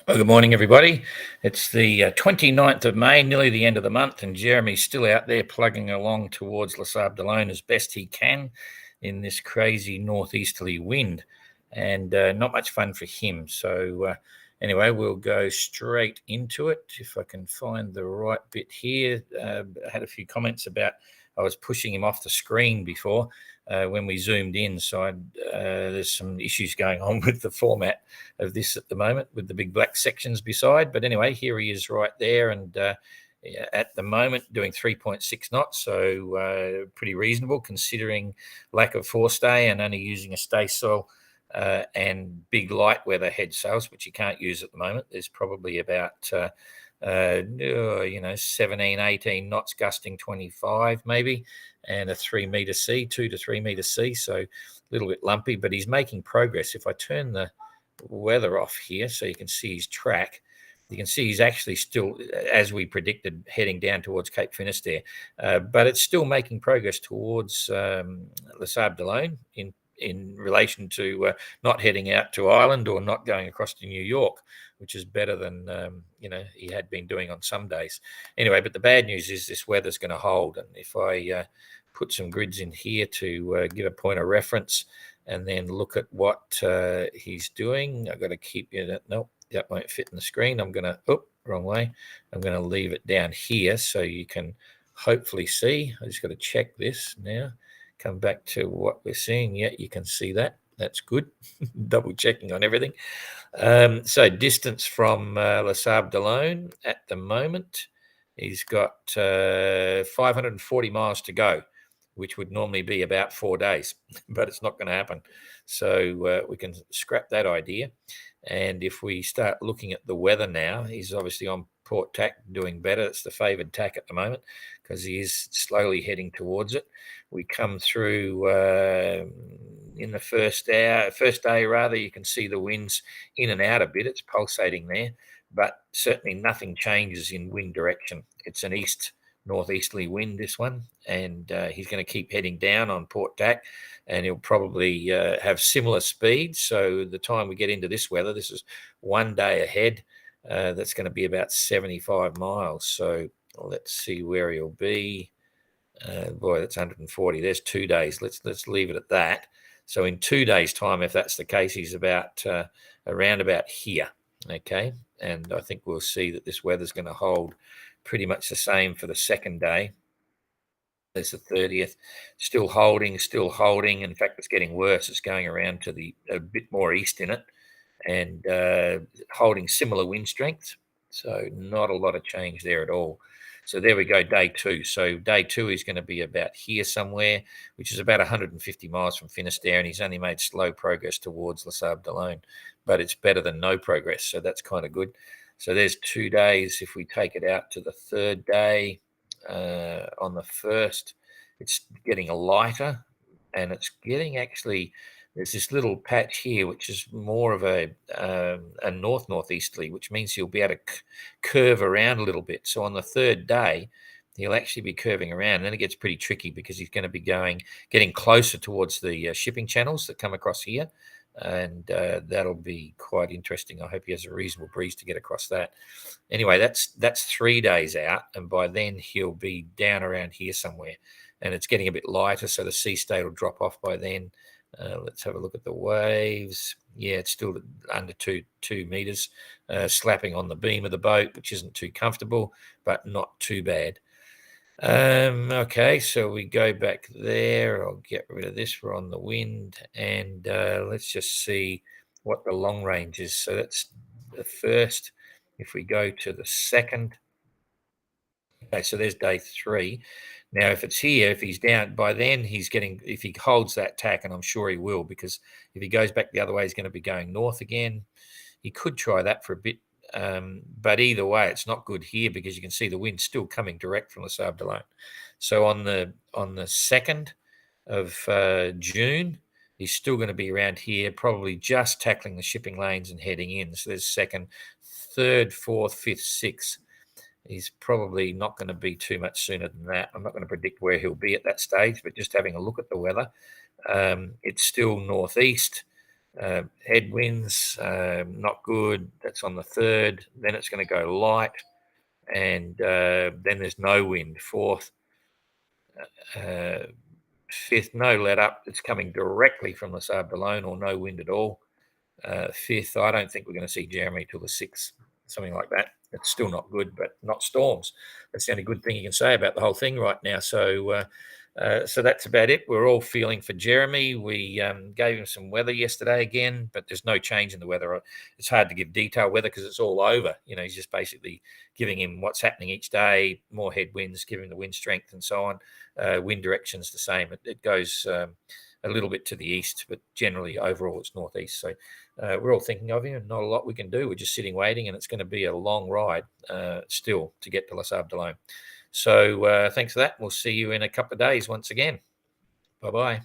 Well, good morning, everybody. It's the 29th of May, nearly the end of the month, and Jeremy's still out there plugging along towards Les Sables d'Olonne as best he can in this crazy northeasterly wind, and not much fun for him. So anyway, we'll go straight into it. If I can find the right bit here. I had a few comments about I was pushing him off the screen before when we zoomed in, so there's some issues going on with the format of this at the moment with the big black sections beside. But anyway, here he is right there, and at the moment doing 3.6 knots, so pretty reasonable considering lack of forestay and only using a staysail and big light weather head sails, which you can't use at the moment. There's probably about 17, 18 knots, gusting 25 maybe, and a 3 meter sea, 2 to 3 meter sea, so a little bit lumpy, but he's making progress. If I turn the weather off here so you can see his track, you can see he's actually still, as we predicted, heading down towards Cape Finisterre, but it's still making progress towards Les Sables d'Olonne in relation to not heading out to Ireland or not going across to New York, which is better than he had been doing on some days. Anyway, but the bad news is this weather's going to hold, and if I put some grids in here to give a point of reference and then look at what he's doing, I've got to keep it. Nope, that won't fit in the screen. I'm going to, wrong way. I'm going to leave it down here so you can hopefully see. I just got to check this now. Come back to what we're seeing. Yeah, you can see that. That's good. Double checking on everything. So distance from Les Sables d'Olonne at the moment, he's got 540 miles to go, which would normally be about 4 days, but it's not going to happen. So we can scrap that idea. And if we start looking at the weather now, he's obviously on port tack, doing better. It's the favoured tack at the moment because he is slowly heading towards it. We come through in the first day, you can see the winds in and out a bit. It's pulsating there, but certainly nothing changes in wind direction. It's an northeasterly wind, this one, and he's going to keep heading down on port tack, and he'll probably have similar speeds. So the time we get into this weather, this is 1 day ahead. That's going to be about 75 miles. So let's see where he'll be. Boy, that's 140. There's 2 days. Let's leave it at that. So in 2 days' time, if that's the case, he's about around about here. Okay, and I think we'll see that this weather's going to hold pretty much the same for the second day. There's the 30th, still holding. In fact, it's getting worse. It's going around to a bit more east in it, and holding similar wind strength. So not a lot of change there at all. So there we go, day 2. So day 2 is going to be about here somewhere, which is about 150 miles from Finisterre, and he's only made slow progress towards Les Sables d'Olonne, but it's better than no progress, so that's kind of good. So there's 2 days. If we take it out to the third day, on the first, it's getting lighter, and it's getting actually, there's this little patch here, which is more of a northeasterly, which means he'll be able to curve around a little bit. So on the third day, he'll actually be curving around. And then it gets pretty tricky because he's going to be getting closer towards the shipping channels that come across here. And that'll be quite interesting. I hope he has a reasonable breeze to get across that. Anyway, that's 3 days out, and by then he'll be down around here somewhere. And it's getting a bit lighter, so the sea state will drop off by then. Let's have a look at the waves. Yeah, it's still under 2 meters, slapping on the beam of the boat, which isn't too comfortable, but not too bad. Okay, so we go back there. I'll get rid of this. We're on the wind, and let's just see what the long range is. So that's the first. If we go to the second, okay, so there's day 3. Now, if it's here, if he's down by then, if he holds that tack, and I'm sure he will, because if he goes back the other way, he's going to be going north again. He could try that for a bit, but either way, it's not good here because you can see the wind still coming direct from Les Sables d'Olonne. So on the 2nd of June, he's still going to be around here, probably just tackling the shipping lanes and heading in. So there's 2nd, 3rd, 4th, 5th, 6th. He's probably not going to be too much sooner than that. I'm not going to predict where he'll be at that stage, but just having a look at the weather, it's still northeast. Headwinds, not good. That's on the 3rd. Then it's going to go light, and then there's no wind. 4th, 5th, no let up. It's coming directly from the Sable d'Olonne, or no wind at all. 5th, I don't think we're going to see Jeremy till the 6th, something like that. It's still not good, but not storms. That's the only good thing you can say about the whole thing right now. So that's about it. We're all feeling for Jeremy. We gave him some weather yesterday again, but there's no change in the weather. It's hard to give detailed weather because it's all over. He's just basically giving him what's happening each day, more headwinds, giving the wind strength and so on. Wind direction's the same. It goes a little bit to the east, but generally overall it's northeast. So we're all thinking of him, and not a lot we can do. We're just sitting waiting, and it's going to be a long ride still to get to Les Sable d'Olonne. So thanks for that. We'll see you in a couple of days once again. Bye-bye.